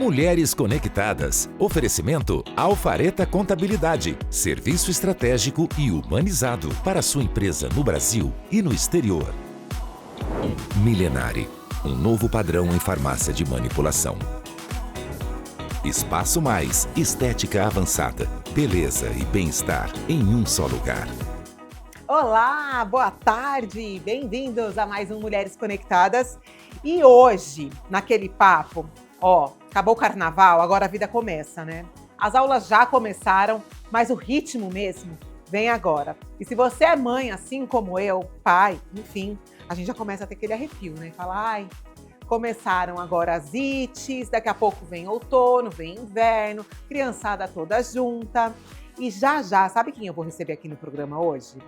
Mulheres Conectadas. Oferecimento Alfareta Contabilidade. Serviço estratégico e humanizado para sua empresa no Brasil e no exterior. Milenare. Um novo padrão em farmácia de manipulação. Espaço Mais. Estética avançada. Beleza e bem-estar em um só lugar. Olá, boa tarde. Bem-vindos a mais um Mulheres Conectadas. E hoje, naquele papo, acabou o carnaval, agora a vida começa, né? As aulas já começaram, mas o ritmo mesmo vem agora. E se você é mãe, assim como eu, pai, enfim, a gente já começa a ter aquele arrepio, né? Fala, começaram agora as ites, daqui a pouco vem outono, vem inverno, criançada toda junta. E já, sabe quem eu vou receber aqui no programa hoje?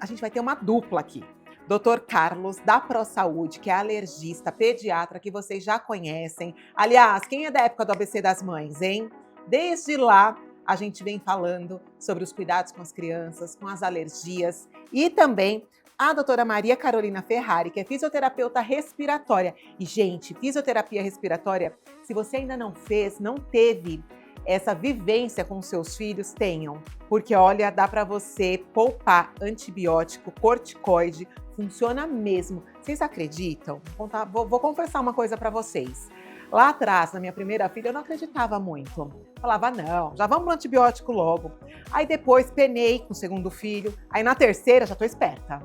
A gente vai ter uma dupla aqui. Dr. Carlos, da ProSaúde, que é alergista, pediatra, que vocês já conhecem. Aliás, quem é da época do ABC das Mães, hein? Desde lá, a gente vem falando sobre os cuidados com as crianças, com as alergias. E também a doutora Maria Carolina Ferrari, que é fisioterapeuta respiratória. E, gente, fisioterapia respiratória, se você ainda não fez, não teve essa vivência com seus filhos, tenham. Porque, olha, dá para você poupar antibiótico, corticoide, funciona mesmo. Vocês acreditam? Vou confessar uma coisa para vocês. Lá atrás, na minha primeira filha, eu não acreditava muito. Falava, não, já vamos pro antibiótico logo. Aí depois penei com o segundo filho. Aí na terceira, já tô esperta.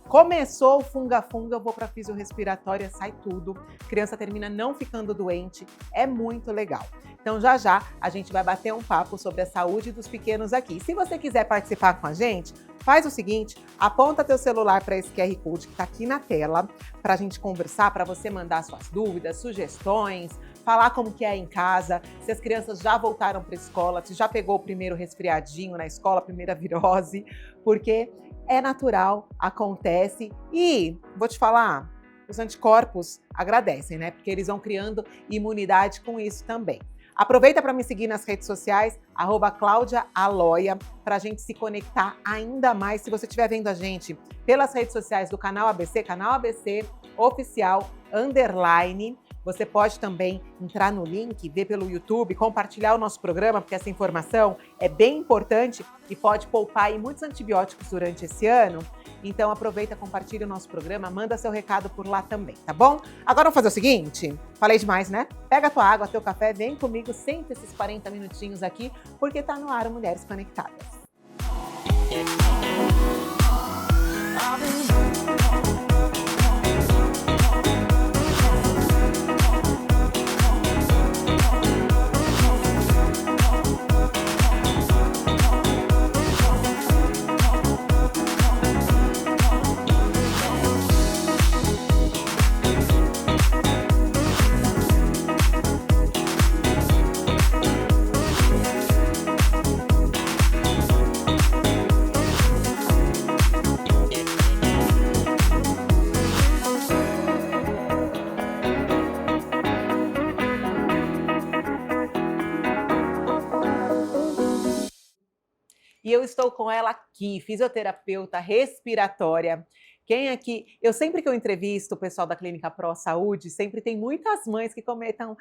Começou o funga-funga, eu vou para fisiorrespiratória, sai tudo. Criança termina não ficando doente, é muito legal. Então já a gente vai bater um papo sobre a saúde dos pequenos aqui. Se você quiser participar com a gente, faz o seguinte, aponta teu celular para esse QR Code que está aqui na tela, para a gente conversar, para você mandar suas dúvidas, sugestões, falar como que é em casa, se as crianças já voltaram para a escola, se já pegou o primeiro resfriadinho na escola, a primeira virose, porque é natural, acontece e, vou te falar, os anticorpos agradecem, né? Porque eles vão criando imunidade com isso também. Aproveita para me seguir nas redes sociais, @CláudiaAloia, para a gente se conectar ainda mais. Se você estiver vendo a gente pelas redes sociais do Canal ABC Oficial _, você pode também entrar no link, ver pelo YouTube, compartilhar o nosso programa, porque essa informação é bem importante e pode poupar aí muitos antibióticos durante esse ano. Então aproveita, compartilha o nosso programa, manda seu recado por lá também, tá bom? Agora vamos fazer o seguinte, falei demais, né? Pega a tua água, teu café, vem comigo, senta esses 40 minutinhos aqui, porque tá no ar o Mulheres Conectadas. E eu estou com ela aqui, fisioterapeuta respiratória. Quem aqui, sempre que eu entrevisto o pessoal da Clínica ProSaúde, sempre tem muitas mães que comentam,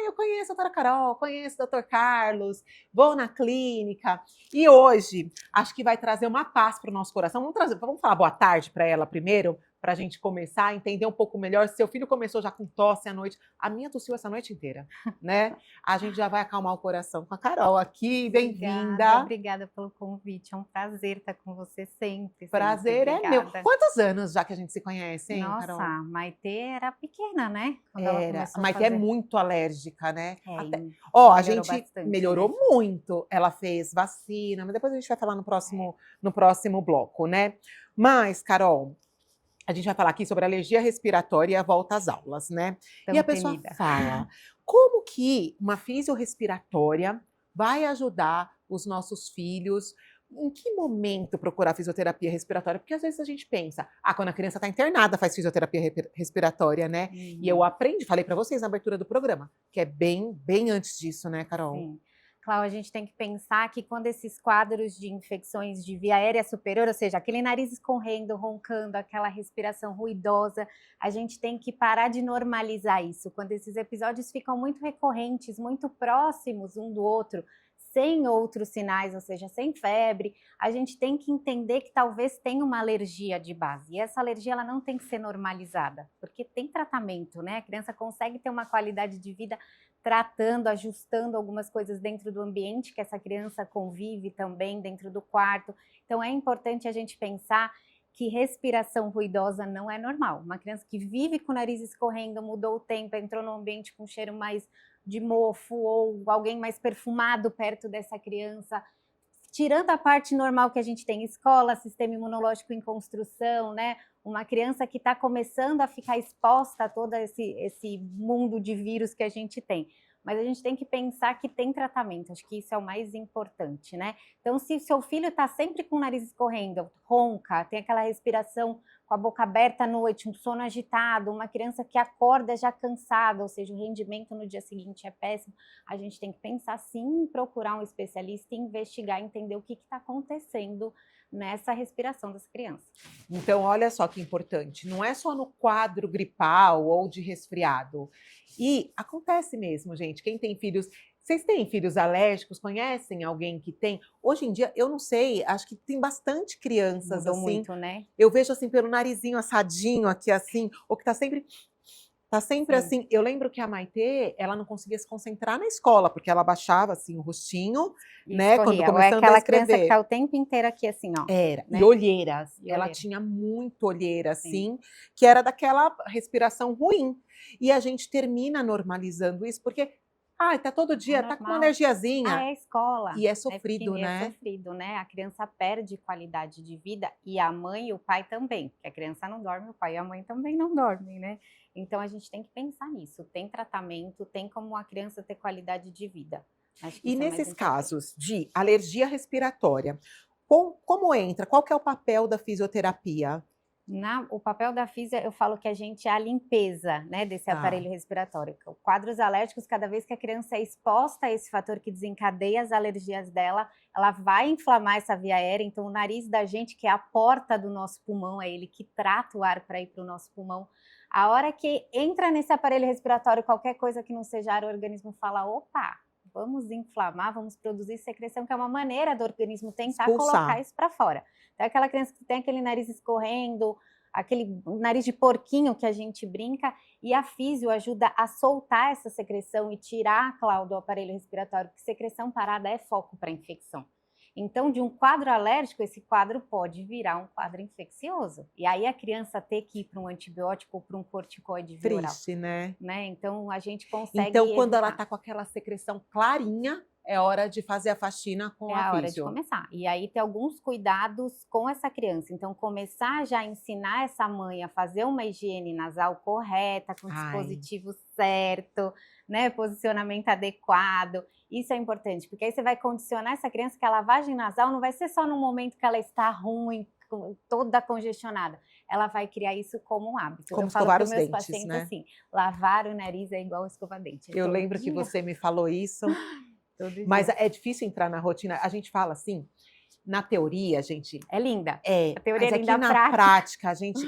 eu conheço a doutora Carol, conheço o doutor Carlos, vou na clínica. E hoje, acho que vai trazer uma paz para o nosso coração. Vamos falar boa tarde para ela primeiro, para a gente começar a entender um pouco melhor. Seu filho começou já com tosse à noite, a minha tossiu essa noite inteira, né? A gente já vai acalmar o coração com a Carol aqui, bem-vinda. Obrigada pelo convite, é um prazer estar com você sempre. Prazer é meu. Quantos anos já que a gente se conhece, hein, Nossa, Carol? a Maitê era pequena, né? A Maitê é muito alérgica, né? A gente bastante, melhorou muito. Ela fez vacina, mas depois a gente vai falar no próximo bloco, né? Mas, Carol, a gente vai falar aqui sobre alergia respiratória e a volta às aulas, né? E a pessoa fala, como que uma fisiorrespiratória vai ajudar os nossos filhos? Em que momento procurar fisioterapia respiratória? Porque às vezes a gente pensa, quando a criança está internada faz fisioterapia respiratória, né? E eu falei para vocês na abertura do programa, que é bem antes disso, né, Carol? Sim. Cláudia, a gente tem que pensar que quando esses quadros de infecções de via aérea superior, ou seja, aquele nariz escorrendo, roncando, aquela respiração ruidosa, a gente tem que parar de normalizar isso. Quando esses episódios ficam muito recorrentes, muito próximos um do outro, sem outros sinais, ou seja, sem febre, a gente tem que entender que talvez tenha uma alergia de base. E essa alergia ela não tem que ser normalizada, porque tem tratamento, né? A criança consegue ter uma qualidade de vida tratando, ajustando algumas coisas dentro do ambiente que essa criança convive também, dentro do quarto. Então é importante a gente pensar que respiração ruidosa não é normal. Uma criança que vive com o nariz escorrendo, mudou o tempo, entrou num ambiente com cheiro mais de mofo ou alguém mais perfumado perto dessa criança, tirando a parte normal que a gente tem, escola, sistema imunológico em construção, né? Uma criança que está começando a ficar exposta a todo esse mundo de vírus que a gente tem. Mas a gente tem que pensar que tem tratamento, acho que isso é o mais importante, né? Então, se seu filho está sempre com o nariz escorrendo, ronca, tem aquela respiração com a boca aberta à noite, um sono agitado, uma criança que acorda já cansada, ou seja, o rendimento no dia seguinte é péssimo, a gente tem que pensar sim em procurar um especialista e investigar, entender o que está acontecendo nessa respiração das crianças. Então, olha só que importante, não é só no quadro gripal ou de resfriado. E acontece mesmo, gente, quem tem filhos... Vocês têm filhos alérgicos? Conhecem alguém que tem? Hoje em dia, eu não sei, acho que tem bastante crianças Mudou assim. muito, né? Eu vejo assim pelo narizinho assadinho aqui assim, ou que tá sempre Sim. assim. Eu lembro que a Maitê, ela não conseguia se concentrar na escola, porque ela baixava assim o rostinho, E né, quando escorria. Ou é começando a aquela criança que escrever. tá o tempo inteiro aqui assim, ó. Era, né? e olheiras. E Ela olheira. tinha muito olheira, Sim. assim, que era daquela respiração ruim. E a gente termina normalizando isso, porque, tá todo dia, tá com uma normal. alergiazinha. É a escola. E é sofrido, pequeno, né? É sofrido, né? A criança perde qualidade de vida e a mãe e o pai também. Porque a criança não dorme, o pai e a mãe também não dormem, né? Então a gente tem que pensar nisso. Tem tratamento, tem como a criança ter qualidade de vida. Acho que E isso é mais nesses importante. casos de alergia respiratória, como entra? Qual que é o papel da fisioterapia? O papel da física, eu falo que a gente é a limpeza, né, desse Tá. aparelho respiratório. Quadros alérgicos, cada vez que a criança é exposta a esse fator que desencadeia as alergias dela, ela vai inflamar essa via aérea. Então, o nariz da gente, que é a porta do nosso pulmão, é ele que trata o ar para ir para o nosso pulmão. A hora que entra nesse aparelho respiratório, qualquer coisa que não seja ar, o organismo fala, opa, vamos inflamar, vamos produzir secreção, que é uma maneira do organismo tentar Expulsar. colocar isso para fora. Então, aquela criança que tem aquele nariz escorrendo, aquele nariz de porquinho que a gente brinca, e a físio ajuda a soltar essa secreção e tirar, Cláudio, do aparelho respiratório, porque secreção parada é foco para infecção. Então, de um quadro alérgico, esse quadro pode virar um quadro infeccioso. E aí a criança ter que ir para um antibiótico ou para um corticoide via oral. Triste, né? Então, a gente consegue Então, quando ela evitar. tá com aquela secreção clarinha, é hora de fazer a faxina com É a a hora de físio. começar. E aí ter alguns cuidados com essa criança. Então, começar já a ensinar essa mãe a fazer uma higiene nasal correta, com o dispositivo certo, né? Posicionamento adequado. Isso é importante, porque aí você vai condicionar essa criança que a lavagem nasal não vai ser só no momento que ela está ruim, toda congestionada. Ela vai criar isso como um hábito. Como eu falo escovar para os os meus dentes, pacientes né? assim, lavar o nariz é igual escovar dente. Eu Todo lembro que dia, você me falou isso. todo dia. Mas é difícil entrar na rotina. A gente fala assim, na teoria, gente. É linda. A teoria mas é linda, na a prática, a gente.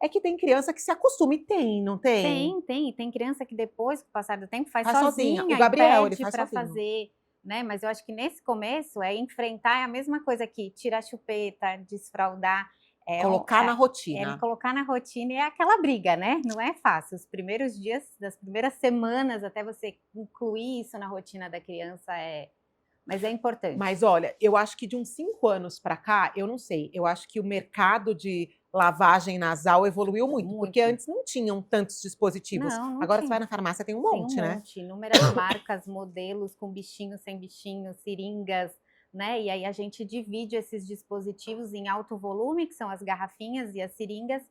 É que tem criança que se acostuma e tem, não tem? Tem criança que depois, com o passar do tempo, faz Faz sozinha. sozinha. O Gabriel, e ele pede faz para sozinho. fazer, né? Mas eu acho que nesse começo é enfrentar a mesma coisa que tirar a chupeta, desfraldar. Colocar na rotina. Colocar na rotina e é aquela briga, né? Não é fácil. Os primeiros dias, das primeiras semanas, até você incluir isso na rotina da criança mas é importante. Mas olha, eu acho que de uns 5 anos para cá, eu não sei, eu acho que o mercado de lavagem nasal evoluiu muito. Porque antes não tinham tantos dispositivos. Não Agora tinha. você vai na farmácia, tem um monte, né? Inúmeras marcas, modelos com bichinhos, sem bichinhos, seringas, né? E aí a gente divide esses dispositivos em alto volume, que são as garrafinhas e as seringas,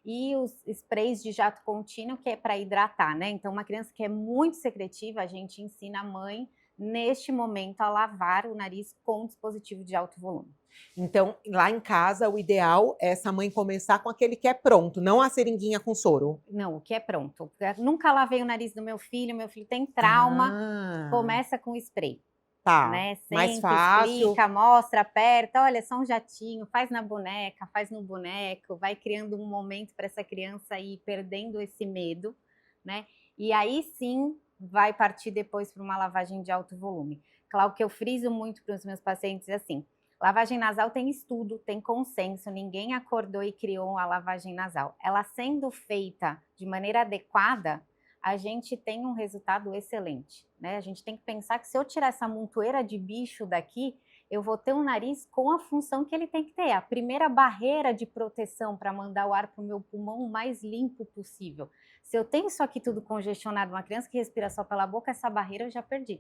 e os sprays de jato contínuo, que é para hidratar, né? Então, uma criança que é muito secretiva, a gente ensina a mãe, neste momento, a lavar o nariz com dispositivo de alto volume. Então, lá em casa, o ideal é essa mãe começar com aquele que é pronto, não a seringuinha com soro. Não, o que é pronto. Nunca lavei o nariz do meu filho tem trauma, Ah, começa com spray. tá. Né? Mais Senta, fácil. explica, mostra, aperta, olha, só um jatinho, faz na boneca, faz no boneco, vai criando um momento para essa criança ir perdendo esse medo, né? E aí sim vai partir depois para uma lavagem de alto volume. Claro que eu friso muito para os meus pacientes assim. Lavagem nasal tem estudo, tem consenso, ninguém acordou e criou a lavagem nasal. Ela sendo feita de maneira adequada, a gente tem um resultado excelente, né? A gente tem que pensar que se eu tirar essa montoeira de bicho daqui, eu vou ter um nariz com a função que ele tem que ter. A primeira barreira de proteção para mandar o ar para o meu pulmão o mais limpo possível. Se eu tenho isso aqui tudo congestionado, uma criança que respira só pela boca, essa barreira eu já perdi.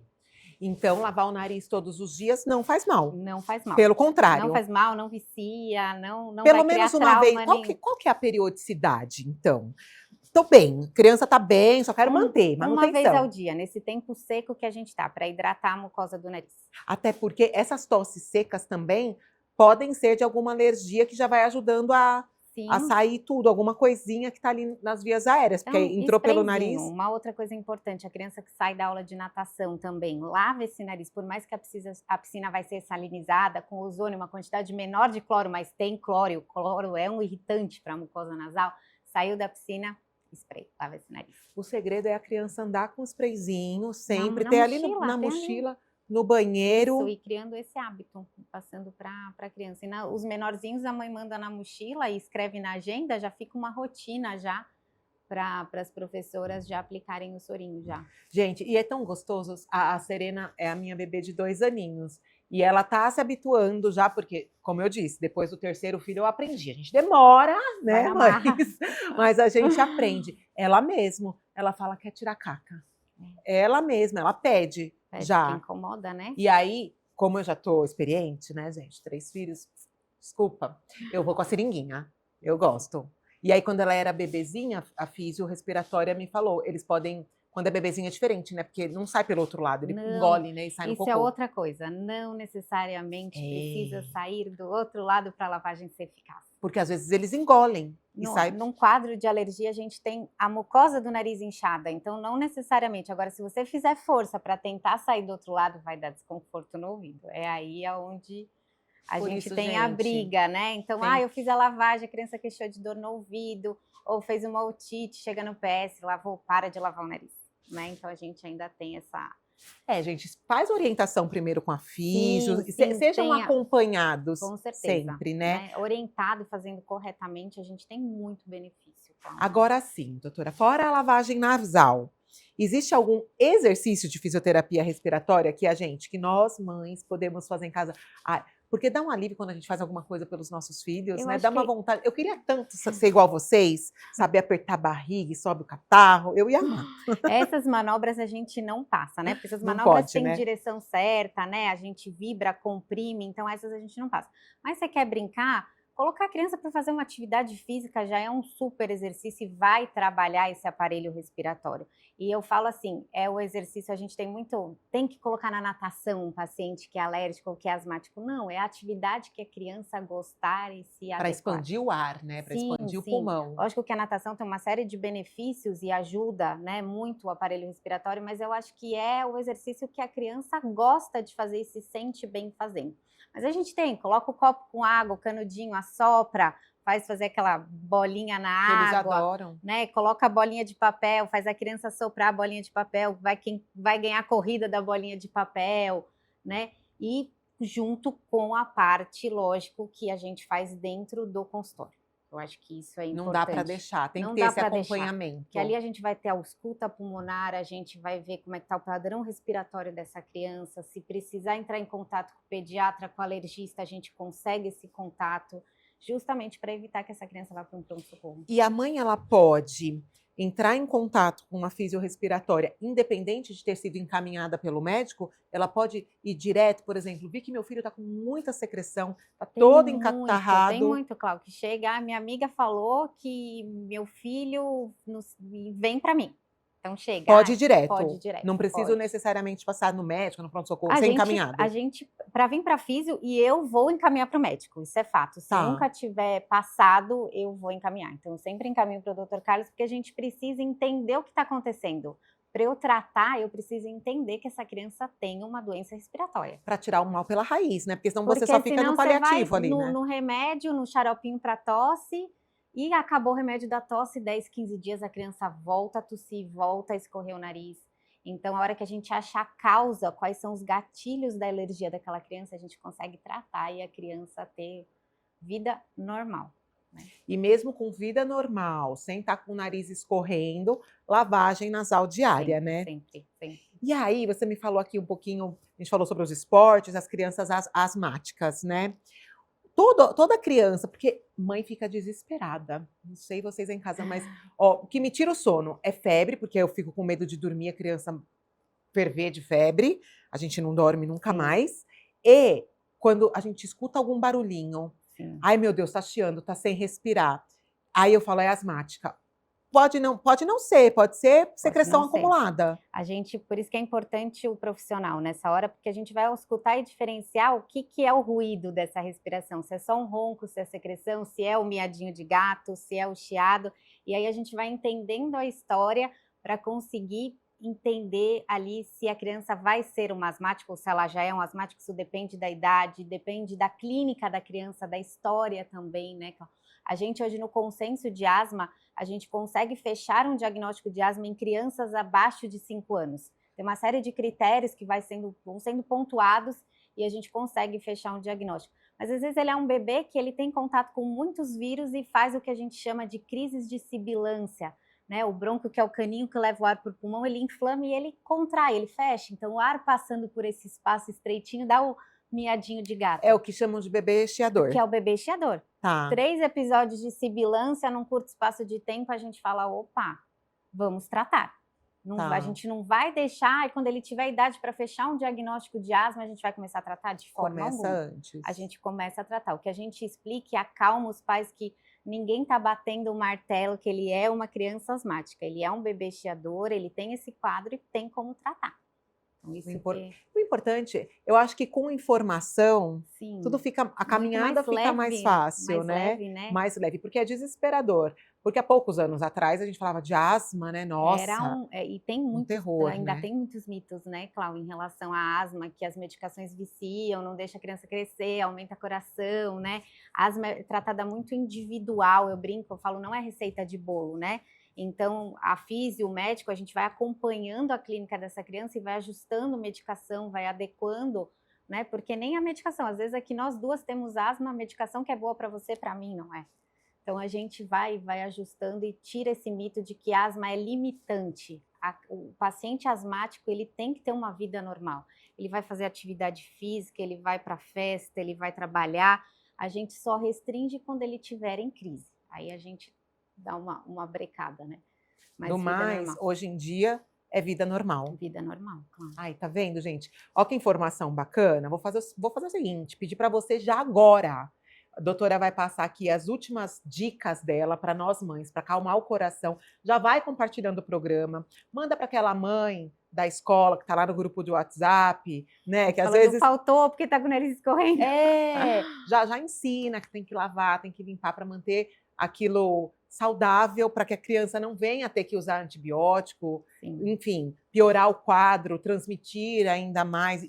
Então, lavar o nariz todos os dias não faz mal. Não faz mal. Pelo contrário. Não faz mal, não vicia, não Pelo vai menos criar uma vez. trauma Qual que é a periodicidade, então? Tô bem, criança tá bem, só quero manter, manutenção. Uma vez ao dia, nesse tempo seco que a gente tá, para hidratar a mucosa do nariz. Até porque essas tosses secas também podem ser de alguma alergia que já vai ajudando a sair tudo, alguma coisinha que tá ali nas vias aéreas, porque então, entrou pelo nariz. Uma outra coisa importante, a criança que sai da aula de natação também, lava esse nariz, por mais que a piscina vai ser salinizada, com ozônio, uma quantidade menor de cloro, mas tem cloro, e o cloro é um irritante para a mucosa nasal, saiu da piscina, spray, lava esse nariz. O segredo é a criança andar com sprayzinho, sempre na ter mochila, ali na mochila, no banheiro. Isso, e criando esse hábito, passando para a criança. E os menorzinhos a mãe manda na mochila e escreve na agenda, já fica uma rotina já para as professoras já aplicarem o sorinho já. Gente, e é tão gostoso, a Serena é a minha bebê de 2 aninhos, e ela tá se habituando já, porque, como eu disse, depois do terceiro filho eu aprendi, a gente demora, né, mas a gente aprende. Ela mesmo, ela fala que quer tirar caca. Ela mesma, ela pede já. Que incomoda, né? E aí, como eu já tô experiente, né, gente, 3 filhos, desculpa, eu vou com a seringuinha, eu gosto. E aí, quando ela era bebezinha, a fisio-respiratória me falou, eles podem, quando é bebezinha é diferente, né, porque não sai pelo outro lado, ele engole, né, e sai no cocô. Isso é outra coisa, não necessariamente precisa sair do outro lado para a lavagem ser eficaz. Porque às vezes eles engolem e sai. Num quadro de alergia, a gente tem a mucosa do nariz inchada, então não necessariamente. Agora, se você fizer força para tentar sair do outro lado, vai dar desconforto no ouvido. É aí onde a gente tem a briga, né? Então, eu fiz a lavagem, a criança queixou de dor no ouvido, ou fez uma otite, chega no PS, lavou, para de lavar o nariz, né? Então, a gente ainda tem essa... gente, faz orientação primeiro com a fisio, sim, sejam acompanhados com certeza, sempre, né? Orientado, fazendo corretamente, a gente tem muito benefício. Agora sim, doutora, fora a lavagem nasal, existe algum exercício de fisioterapia respiratória que nós mães podemos fazer em casa? Porque dá um alívio quando a gente faz alguma coisa pelos nossos filhos, né? Dá uma vontade. Eu queria tanto ser igual a vocês, saber apertar a barriga e sobe o catarro. Eu ia amar. Essas manobras a gente não passa, né? Porque essas manobras têm direção certa, né? A gente vibra, comprime, então essas a gente não passa. Mas você quer brincar? Colocar a criança para fazer uma atividade física já é um super exercício e vai trabalhar esse aparelho respiratório. E eu falo assim, o exercício, a gente tem que colocar na natação um paciente que é alérgico ou que é asmático. Não, é a atividade que a criança gostar e se adequar. Para expandir o ar, né? Para expandir o pulmão. Lógico que a natação tem uma série de benefícios e ajuda, né, muito o aparelho respiratório, mas eu acho que é o exercício que a criança gosta de fazer e se sente bem fazendo. Mas a gente coloca o copo com água, o canudinho, assopra, faz fazer aquela bolinha na água. Eles adoram. Né? Coloca a bolinha de papel, faz a criança soprar a bolinha de papel, quem vai ganhar a corrida da bolinha de papel, né? E junto com a parte, lógico, que a gente faz dentro do consultório. Eu acho que isso é importante. Não dá para deixar, tem que ter esse acompanhamento. Porque ali a gente vai ter a ausculta pulmonar, a gente vai ver como é que está o padrão respiratório dessa criança, se precisar entrar em contato com o pediatra, com o alergista, a gente consegue esse contato, justamente para evitar que essa criança vá para um pronto-socorro. E a mãe, ela pode entrar em contato com uma fisiorrespiratória, independente de ter sido encaminhada pelo médico, ela pode ir direto, por exemplo, vi que meu filho está com muita secreção, está todo encatarrado. Tem muito, Cláudio, que chega, minha amiga falou que meu filho vem para mim. Então chega. Pode ir direto. Pode ir direto. Não preciso pode. necessariamente passar no médico, no pronto-socorro, ser encaminhado. A gente, para vir para físio, e eu vou encaminhar para o médico, isso é fato. Se Tá. nunca tiver passado, eu vou encaminhar. Então, eu sempre encaminho para o Dr. Carlos, porque a gente precisa entender o que está acontecendo. Para eu tratar, eu preciso entender que essa criança tem uma doença respiratória. Para tirar o mal pela raiz, né? Porque senão Porque você só fica senão no você paliativo vai ali, né? no remédio, no xaropinho para tosse, e acabou o remédio da tosse, 10, 15 dias a criança volta a tossir, volta a escorrer o nariz. Então, a hora que a gente acha a causa, quais são os gatilhos da alergia daquela criança, a gente consegue tratar e a criança ter vida normal. Né? E mesmo com vida normal, sem estar com o nariz escorrendo, lavagem nasal diária, Sempre, né? sempre. E aí, você me falou aqui um pouquinho, a gente falou sobre os esportes, as crianças asmáticas, né? Toda criança, porque mãe fica desesperada. Não sei vocês em casa, mas ó, o que me tira o sono é febre, porque eu fico com medo de dormir, a criança ferver de febre, a gente não dorme nunca Sim. mais. E quando a gente escuta algum barulhinho, Sim. ai meu Deus, tá chiando, tá sem respirar. Aí eu falo, é asmática. Pode não ser, pode ser secreção não ser. acumulada. A gente, por isso que é importante o profissional nessa hora, porque a gente vai escutar e diferenciar o que é o ruído dessa respiração. Se é só um ronco, se é secreção, se é o miadinho de gato, se é o chiado. E aí a gente vai entendendo a história para conseguir entender ali se a criança vai ser uma asmática ou se ela já é um asmático. Isso depende da idade, depende da clínica da criança, da história também, né? A gente hoje no consenso de asma, a gente consegue fechar um diagnóstico de asma em crianças abaixo de 5 anos. Tem uma série de critérios que vão sendo pontuados e a gente consegue fechar um diagnóstico. Mas às vezes ele é um bebê que ele tem contato com muitos vírus e faz o que a gente chama de crises de sibilância. Né? O bronco, que é o caninho que leva o ar para o pulmão, ele inflama e ele contrai, ele fecha. Então o ar passando por esse espaço estreitinho dá o miadinho de gato. É o que chamam de bebê chiador. Que é o bebê chiador. Tá. 3 episódios de sibilância num curto espaço de tempo, a gente fala, opa, vamos tratar. Não, Tá. A gente não vai deixar, e quando ele tiver idade para fechar um diagnóstico de asma, a gente vai começar a tratar de forma Começa alguma. antes. A gente começa a tratar. O que a gente explica e acalma os pais que ninguém está batendo o martelo que ele é uma criança asmática. Ele é um bebê chiador, ele tem esse quadro e tem como tratar. Então, isso O importante, eu acho que com informação, Sim, tudo fica, a caminhada fica leve, mais fácil, mais né? leve, né? Mais leve, porque é desesperador. Porque há poucos anos atrás a gente falava de asma, né? Nossa, E tem muitos, terror, ainda né? tem muitos mitos, né, Cláudia, em relação à asma, que as medicações viciam, não deixa a criança crescer, aumenta o coração, né? A asma é tratada muito individual, eu brinco, eu falo, não é receita de bolo, né? Então, a físio, o médico, a gente vai acompanhando a clínica dessa criança e vai ajustando medicação, vai adequando, né? Porque nem a medicação, às vezes aqui nós duas temos asma, a medicação que é boa para você, para mim não é. Então, a gente vai ajustando e tira esse mito de que asma é limitante. O paciente asmático, ele tem que ter uma vida normal. Ele vai fazer atividade física, ele vai para festa, ele vai trabalhar. A gente só restringe quando ele estiver em crise. Aí a gente dá uma brecada, né? Mas no mais, normal. hoje em dia, é vida normal. Vida normal, claro. Ai, tá vendo, gente? Ó que informação bacana. Vou fazer o seguinte, pedir para você já agora. A doutora vai passar aqui as últimas dicas dela para nós mães, para acalmar o coração. Já vai compartilhando o programa. Manda para aquela mãe da escola que tá lá no grupo de WhatsApp, né? Que às vezes faltou porque tá com o nariz escorrendo. Já ensina que tem que lavar, tem que limpar para manter aquilo saudável, para que a criança não venha a ter que usar antibiótico, Sim. enfim, piorar o quadro, transmitir ainda mais.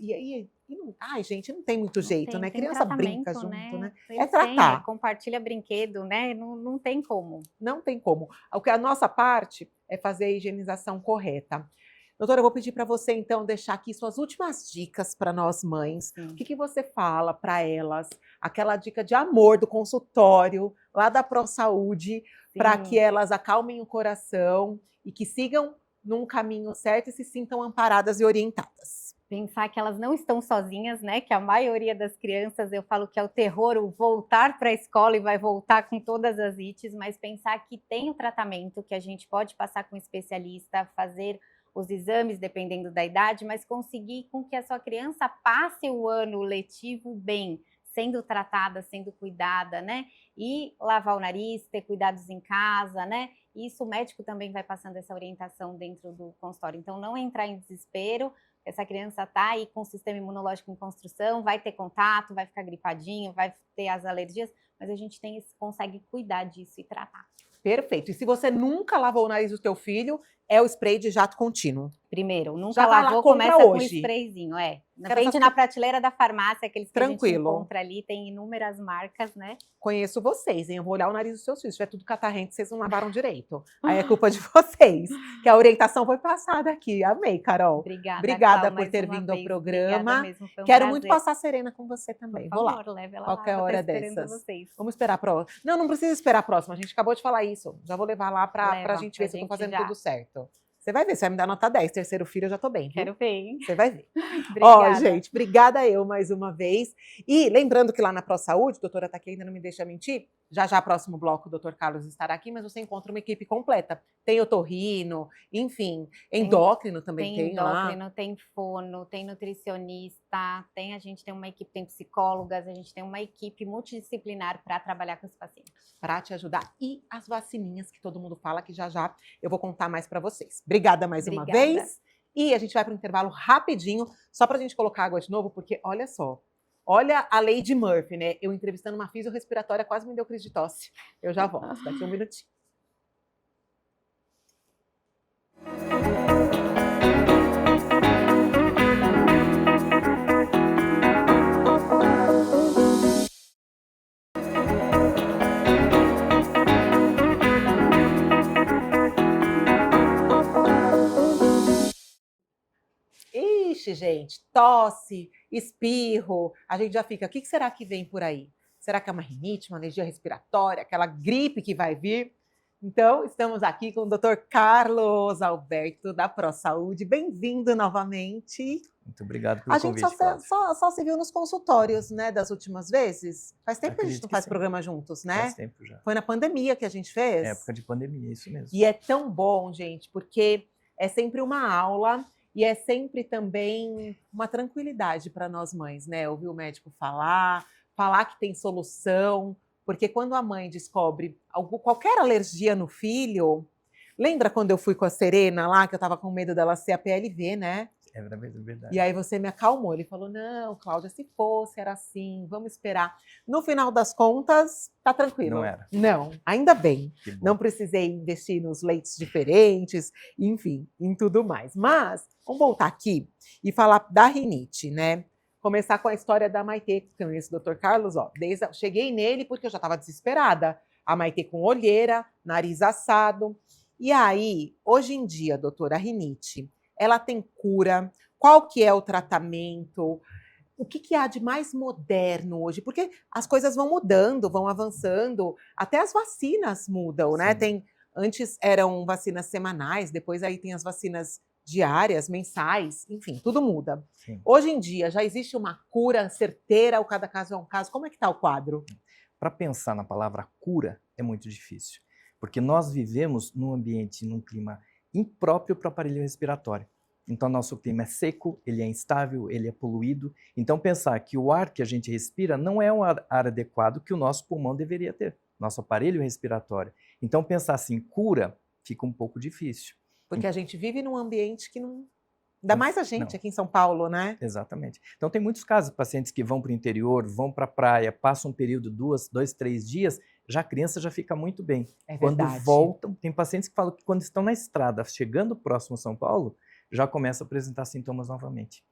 Ai, gente, não tem muito jeito, né? Criança brinca junto, né? É tratar. Compartilha brinquedo, né? Não tem como. Não tem como. A nossa parte é fazer a higienização correta. Doutora, eu vou pedir para você, então, deixar aqui suas últimas dicas para nós mães. Sim. O que você fala para elas? Aquela dica de amor do consultório, lá da ProSaúde, para que elas acalmem o coração e que sigam num caminho certo e se sintam amparadas e orientadas. Pensar que elas não estão sozinhas, né? Que a maioria das crianças, eu falo que é o terror, o voltar para a escola e vai voltar com todas as ites, mas pensar que tem o tratamento, que a gente pode passar com um especialista, fazer os exames dependendo da idade, mas conseguir com que a sua criança passe o ano letivo bem, sendo tratada, sendo cuidada, né? E lavar o nariz, ter cuidados em casa, né? Isso o médico também vai passando essa orientação dentro do consultório. Então, não entrar em desespero, essa criança está aí com o sistema imunológico em construção, vai ter contato, vai ficar gripadinho, vai ter as alergias, mas a gente consegue cuidar disso e tratar. Perfeito. E se você nunca lavou o nariz do teu filho, é o spray de jato contínuo. Primeiro, nunca Já vai lá, lavou, compra começa com um hoje. sprayzinho, Quero Vende essas na prateleira da farmácia, aqueles que a gente Tranquilo. encontra ali, tem inúmeras marcas, né? Conheço vocês, hein? Eu vou olhar o nariz dos seus filhos. Se tiver tudo catarrento, vocês não lavaram direito. Aí é culpa de vocês, que a orientação foi passada aqui. Amei, Carol. Obrigada, Cláudia, por mais ter uma vindo ao vez. programa. Obrigada mesmo, foi um Quero prazer. muito passar a Serena com você também. Por Vou lá. favor, leve ela Qualquer lá, hora vou estar esperando dessas. vocês. Vamos esperar a próxima. Não, não precisa esperar a próxima. A gente acabou de falar isso. Já vou levar lá pra gente ver se eu tô fazendo tudo certo. Você vai ver, você vai me dar nota 10. Terceiro filho, eu já tô bem, viu? Quero ver, hein? Você vai ver. Obrigada. Ó, gente, obrigada eu mais uma vez. E lembrando que lá na ProSaúde, a doutora tá aqui, ainda não me deixa mentir, já próximo bloco o doutor Carlos estará aqui, mas você encontra uma equipe completa. Tem otorrino, enfim, endócrino também tem lá. Tem endócrino, tem fono, tem nutricionista, a gente tem uma equipe, tem psicólogas, a gente tem uma equipe multidisciplinar para trabalhar com os pacientes. Para te ajudar. E as vacininhas que todo mundo fala, que já eu vou contar mais para vocês. Obrigada mais uma vez. E a gente vai para o intervalo rapidinho, só para a gente colocar água de novo, porque olha só. Olha a Lady Murphy, né? Eu entrevistando uma fisiorrespiratória, quase me deu crise de tosse. Eu já volto, daqui um minutinho. Ixi, gente, tosse, espirro, a gente já fica, o que será que vem por aí? Será que é uma rinite, uma alergia respiratória, aquela gripe que vai vir? Então, estamos aqui com o Dr. Carlos Alberto, da ProSaúde. Bem-vindo novamente. Muito obrigado pelo convite, A gente só se viu nos consultórios, né, das últimas vezes. Faz tempo que a gente não faz programa juntos, né? Faz tempo já. Foi na pandemia que a gente fez. É época de pandemia, isso mesmo. E é tão bom, gente, porque é sempre uma aula e é sempre também uma tranquilidade para nós mães, né? Ouvir o médico falar que tem solução, porque quando a mãe descobre qualquer alergia no filho, lembra quando eu fui com a Serena lá, que eu estava com medo dela ser a PLV, né? É verdade. E aí você me acalmou, ele falou, não, Cláudia, se fosse, era assim, vamos esperar. No final das contas, tá tranquilo. Não era. Não, ainda bem. Não precisei investir nos leitos diferentes, enfim, em tudo mais. Mas, vamos voltar aqui e falar da rinite, né? Começar com a história da Maitê, que eu conheço o Dr. Carlos, ó. Cheguei nele porque eu já estava desesperada. A Maitê com olheira, nariz assado. E aí, hoje em dia, doutora, a rinite, ela tem cura? Qual que é o tratamento? O que há de mais moderno hoje? Porque as coisas vão mudando, vão avançando. Até as vacinas mudam, né? Antes eram vacinas semanais, depois aí tem as vacinas diárias, mensais, enfim, tudo muda. Sim. Hoje em dia, já existe uma cura certeira ou cada caso é um caso? Como é que está o quadro? Para pensar na palavra cura é muito difícil, porque nós vivemos num ambiente, num clima impróprio para o aparelho respiratório. Então, nosso clima é seco, ele é instável, ele é poluído. Então, pensar que o ar que a gente respira não é um ar adequado que o nosso pulmão deveria ter, nosso aparelho respiratório. Então, pensar assim, cura, fica um pouco difícil. Porque a gente vive num ambiente que não... Ainda mais a gente aqui em São Paulo, né? Exatamente. Então, tem muitos casos de pacientes que vão para o interior, vão para a praia, passam um período, 2, 3 dias, já a criança já fica muito bem. Quando voltam, tem pacientes que falam que quando estão na estrada, chegando próximo a São Paulo, já começa a apresentar sintomas novamente.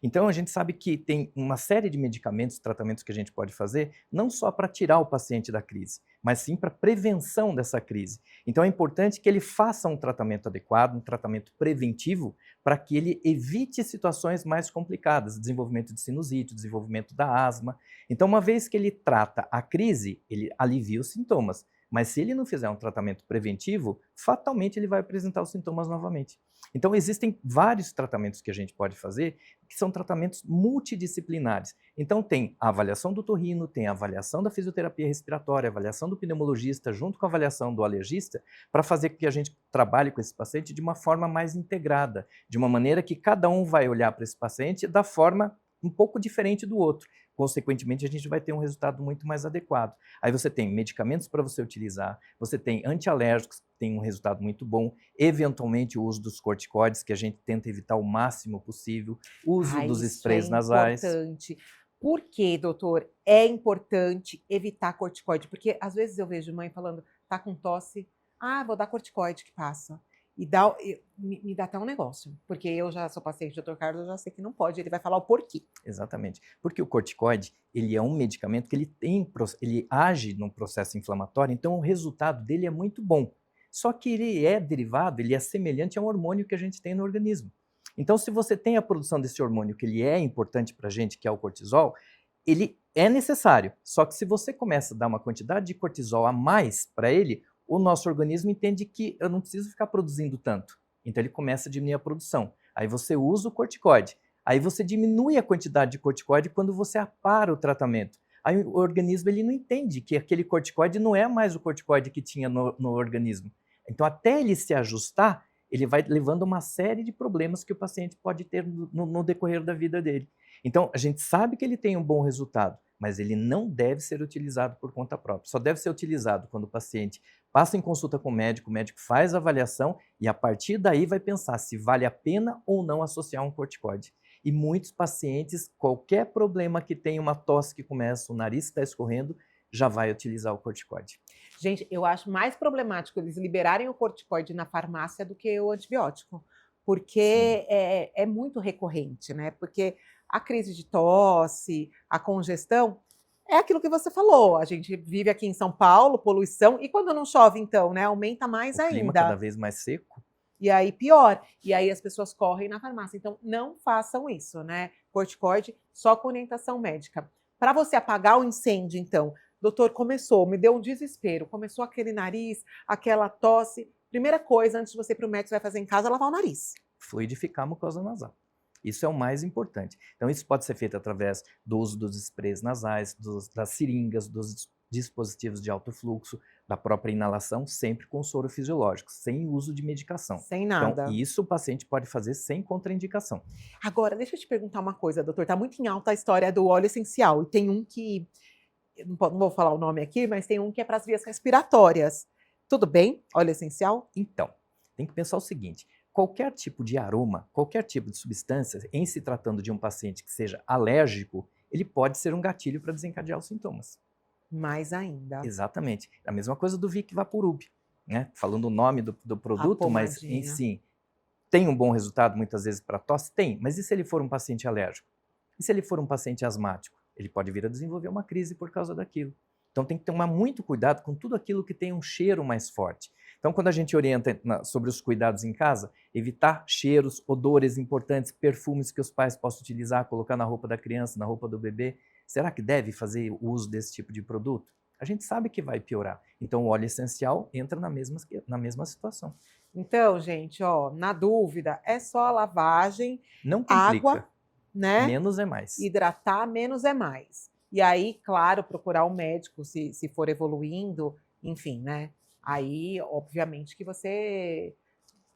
Então, a gente sabe que tem uma série de medicamentos, tratamentos que a gente pode fazer, não só para tirar o paciente da crise, mas sim para prevenção dessa crise. Então, é importante que ele faça um tratamento adequado, um tratamento preventivo, para que ele evite situações mais complicadas, desenvolvimento de sinusite, desenvolvimento da asma. Então, uma vez que ele trata a crise, ele alivia os sintomas. Mas se ele não fizer um tratamento preventivo, fatalmente ele vai apresentar os sintomas novamente. Então, existem vários tratamentos que a gente pode fazer, que são tratamentos multidisciplinares. Então, tem a avaliação do otorrino, tem a avaliação da fisioterapia respiratória, a avaliação do pneumologista, junto com a avaliação do alergista, para fazer com que a gente trabalhe com esse paciente de uma forma mais integrada, de uma maneira que cada um vai olhar para esse paciente da forma um pouco diferente do outro, consequentemente, a gente vai ter um resultado muito mais adequado. Aí você tem medicamentos para você utilizar, você tem antialérgicos, que tem um resultado muito bom, eventualmente o uso dos corticoides, que a gente tenta evitar o máximo possível, o uso dos sprays nasais. Importante. Por que, doutor, é importante evitar corticoide? Porque às vezes eu vejo mãe falando, tá com tosse, vou dar corticoide que passa. E me dá até um negócio, porque eu já sou paciente do Dr. Carlos, eu já sei que não pode, ele vai falar o porquê. Exatamente, porque o corticoide, ele é um medicamento que ele age num processo inflamatório, então o resultado dele é muito bom. Só que ele é derivado, ele é semelhante a um hormônio que a gente tem no organismo. Então, se você tem a produção desse hormônio, que ele é importante para a gente, que é o cortisol, ele é necessário. Só que se você começa a dar uma quantidade de cortisol a mais para ele, o nosso organismo entende que eu não preciso ficar produzindo tanto. Então ele começa a diminuir a produção. Aí você usa o corticoide. Aí você diminui a quantidade de corticoide quando você apara o tratamento. Aí o organismo ele não entende que aquele corticoide não é mais o corticoide que tinha no organismo. Então até ele se ajustar, ele vai levando uma série de problemas que o paciente pode ter no decorrer da vida dele. Então a gente sabe que ele tem um bom resultado, mas ele não deve ser utilizado por conta própria. Só deve ser utilizado quando o paciente passa em consulta com o médico faz a avaliação e a partir daí vai pensar se vale a pena ou não associar um corticoide. E muitos pacientes, qualquer problema que tenha uma tosse que começa, o nariz está escorrendo, já vai utilizar o corticoide. Gente, eu acho mais problemático eles liberarem o corticoide na farmácia do que o antibiótico, porque é muito recorrente, né? Porque a crise de tosse, a congestão, é aquilo que você falou, a gente vive aqui em São Paulo, poluição, e quando não chove então, né, aumenta mais ainda. O clima cada vez mais seco. E aí pior, e aí as pessoas correm na farmácia, então não façam isso, né, corticoide só com orientação médica. Para você apagar o incêndio então, doutor, me deu um desespero, começou aquele nariz, aquela tosse, primeira coisa antes de você ir para o médico, você vai fazer em casa, lavar o nariz. Fluidificar a mucosa nasal. Isso é o mais importante. Então, isso pode ser feito através do uso dos sprays nasais, das seringas, dos dispositivos de alto fluxo, da própria inalação, sempre com soro fisiológico, sem uso de medicação. Sem nada. Então, isso o paciente pode fazer sem contraindicação. Agora, deixa eu te perguntar uma coisa, doutor. Está muito em alta a história do óleo essencial. E tem um que, eu não vou falar o nome aqui, mas tem um que é para as vias respiratórias. Tudo bem? Óleo essencial? Então, tem que pensar o seguinte. Qualquer tipo de aroma, qualquer tipo de substância, em se tratando de um paciente que seja alérgico, ele pode ser um gatilho para desencadear os sintomas. Mais ainda. Exatamente. A mesma coisa do Vic Vaporub, né? Falando o nome do produto, mas em si, tem um bom resultado muitas vezes para tosse? Tem, mas e se ele for um paciente alérgico? E se ele for um paciente asmático? Ele pode vir a desenvolver uma crise por causa daquilo. Então tem que tomar muito cuidado com tudo aquilo que tem um cheiro mais forte. Então, quando a gente orienta sobre os cuidados em casa, evitar cheiros, odores importantes, perfumes que os pais possam utilizar, colocar na roupa da criança, na roupa do bebê, será que deve fazer o uso desse tipo de produto? A gente sabe que vai piorar. Então, o óleo essencial entra na mesma situação. Então, gente, na dúvida, é só a lavagem, não complica. Água, né? Menos é mais. Hidratar, menos é mais. E aí, claro, procurar um médico se for evoluindo, enfim, né? Aí, obviamente, que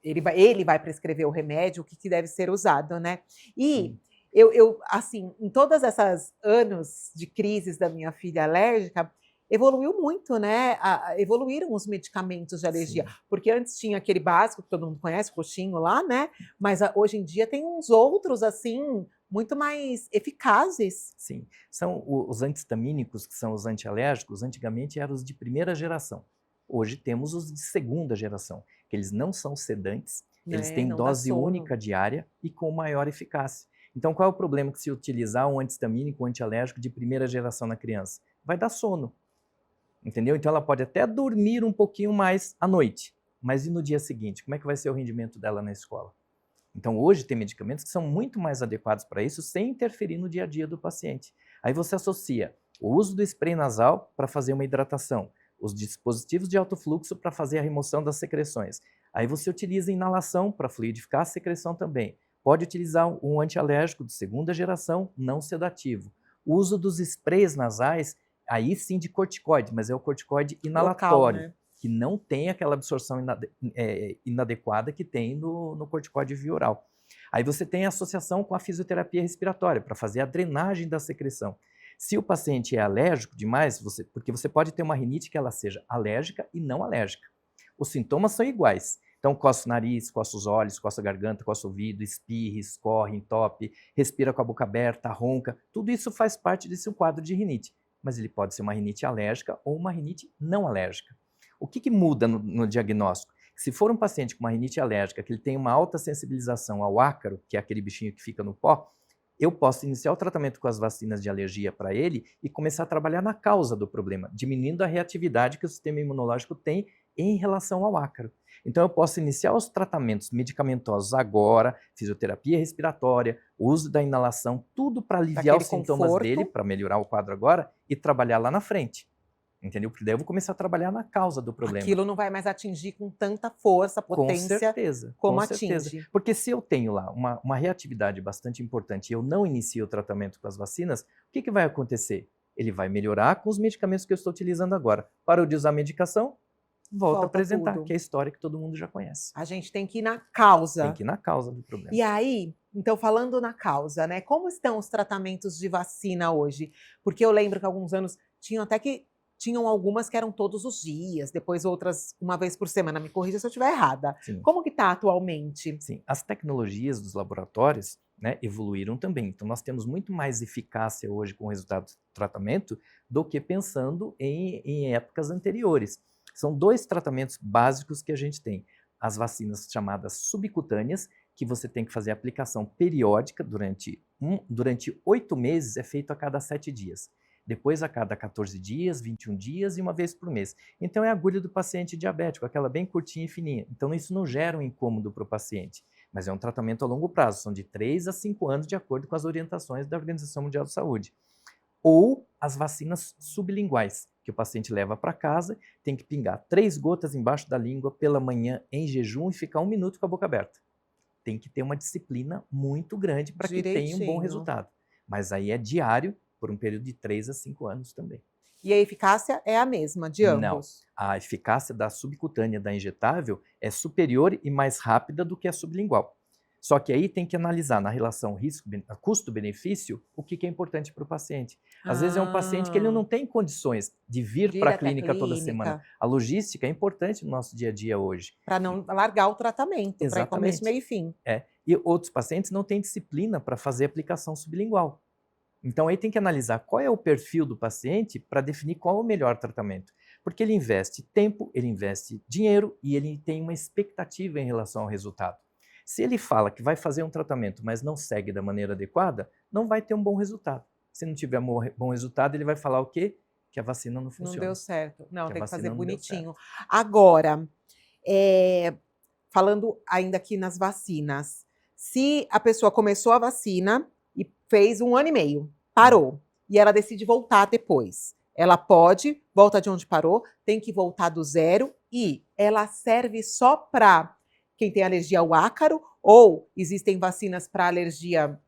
ele vai prescrever o remédio, o que deve ser usado, né? E eu, assim, em todas essas anos de crises da minha filha alérgica, evoluiu muito, né? Evoluíram os medicamentos de alergia. Sim. Porque antes tinha aquele básico que todo mundo conhece, o coxinho lá, né? Mas hoje em dia tem uns outros, assim, muito mais eficazes. Sim. São os antihistamínicos, que são os antialérgicos, antigamente eram os de primeira geração. Hoje temos os de segunda geração, que eles não são sedantes, eles têm dose única diária e com maior eficácia. Então, qual é o problema que se utilizar um antihistamínico, um antialérgico de primeira geração na criança? Vai dar sono, entendeu? Então, ela pode até dormir um pouquinho mais à noite, mas e no dia seguinte? Como é que vai ser o rendimento dela na escola? Então, hoje tem medicamentos que são muito mais adequados para isso, sem interferir no dia a dia do paciente. Aí você associa o uso do spray nasal para fazer uma hidratação, os dispositivos de alto fluxo para fazer a remoção das secreções. Aí você utiliza inalação para fluidificar a secreção também. Pode utilizar um antialérgico de segunda geração não sedativo. O uso dos sprays nasais, aí sim de corticoide, mas é o corticoide inalatório, local, né? Que não tem aquela absorção inadequada que tem no corticoide via oral. Aí você tem a associação com a fisioterapia respiratória para fazer a drenagem da secreção. Se o paciente é alérgico demais, porque você pode ter uma rinite que ela seja alérgica e não alérgica. Os sintomas são iguais. Então, coça o nariz, coça os olhos, coça a garganta, coça o ouvido, espirra, escorre, entope, respira com a boca aberta, ronca. Tudo isso faz parte desse quadro de rinite. Mas ele pode ser uma rinite alérgica ou uma rinite não alérgica. O que muda no diagnóstico? Se for um paciente com uma rinite alérgica, que ele tem uma alta sensibilização ao ácaro, que é aquele bichinho que fica no pó, eu posso iniciar o tratamento com as vacinas de alergia para ele e começar a trabalhar na causa do problema, diminuindo a reatividade que o sistema imunológico tem em relação ao ácaro. Então, eu posso iniciar os tratamentos medicamentosos agora, fisioterapia respiratória, uso da inalação, tudo para aliviar os sintomas dele, para melhorar o quadro agora e trabalhar lá na frente. Entendeu? Porque daí eu vou começar a trabalhar na causa do problema. Aquilo não vai mais atingir com tanta força, potência, com certeza, como com certeza. atinge. Porque se eu tenho lá uma reatividade bastante importante e eu não inicio o tratamento com as vacinas, o que vai acontecer? Ele vai melhorar com os medicamentos que eu estou utilizando agora. Parou de usar a medicação, volta a apresentar, tudo. Que é a história que todo mundo já conhece. A gente tem que ir na causa. Tem que ir na causa do problema. E aí, então falando na causa, né? Como estão os tratamentos de vacina hoje? Porque eu lembro que há alguns anos tinham algumas que eram todos os dias, depois outras uma vez por semana. Me corrija se eu estiver errada. Sim. Como que está atualmente? Sim, as tecnologias dos laboratórios, né, evoluíram também. Então, nós temos muito mais eficácia hoje com o resultado do tratamento do que pensando em épocas anteriores. São 2 tratamentos básicos que a gente tem. As vacinas chamadas subcutâneas, que você tem que fazer aplicação periódica durante 8 meses, é feito a cada 7 dias. Depois a cada 14 dias, 21 dias e uma vez por mês. Então é a agulha do paciente diabético, aquela bem curtinha e fininha. Então isso não gera um incômodo para o paciente, mas é um tratamento a longo prazo, são de 3 a 5 anos de acordo com as orientações da Organização Mundial de Saúde. Ou as vacinas sublinguais, que o paciente leva para casa, tem que pingar 3 gotas embaixo da língua pela manhã em jejum e ficar 1 minuto com a boca aberta. Tem que ter uma disciplina muito grande para que tenha um bom resultado. Mas aí é diário, por um período de 3 a 5 anos também. E a eficácia é a mesma de ambos? Não. A eficácia da subcutânea da injetável é superior e mais rápida do que a sublingual. Só que aí tem que analisar na relação custo-benefício o que é importante para o paciente. Às vezes é um paciente que ele não tem condições de vir para a clínica toda semana. A logística é importante no nosso dia a dia hoje. Para não largar o tratamento, para ir começo, meio e fim. E outros pacientes não têm disciplina para fazer aplicação sublingual. Então, aí tem que analisar qual é o perfil do paciente para definir qual é o melhor tratamento. Porque ele investe tempo, ele investe dinheiro e ele tem uma expectativa em relação ao resultado. Se ele fala que vai fazer um tratamento, mas não segue da maneira adequada, não vai ter um bom resultado. Se não tiver bom resultado, ele vai falar o quê? Que a vacina não funciona. Não deu certo. Não, tem que fazer bonitinho. Certo. Agora, falando ainda aqui nas vacinas, se a pessoa começou a vacina e fez 1 ano e meio, parou, e ela decide voltar depois, ela volta de onde parou, tem que voltar do zero e ela serve só para quem tem alergia ao ácaro ou existem vacinas para alergia